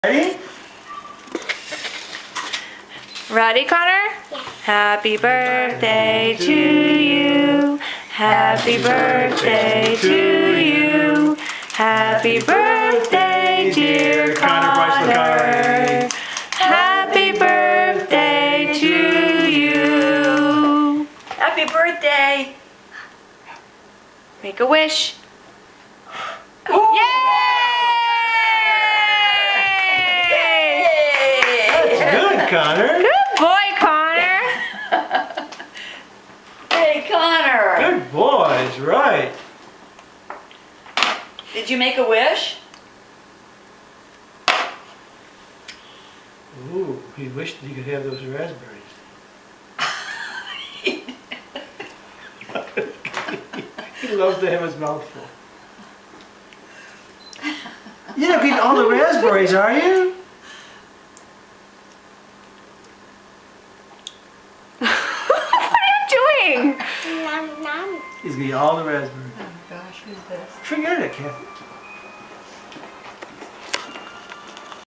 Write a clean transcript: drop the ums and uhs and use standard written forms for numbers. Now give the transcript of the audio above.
Ready? Ready, Connor? Yes. Happy birthday to you. Happy birthday to you. Happy birthday, dear Connor. Happy birthday to you. Happy birthday! Make a wish. Yay! Good, Connor. Good boy, Connor. Hey, Connor! Good boys, right. Did you make a wish? Ooh, he wished he could have those raspberries. He loves to have his mouth full. You're not getting all the raspberries, are you? What are you doing? Nom nom. He's getting all the raspberries. Oh my gosh, who's this? Forget it, Kathy.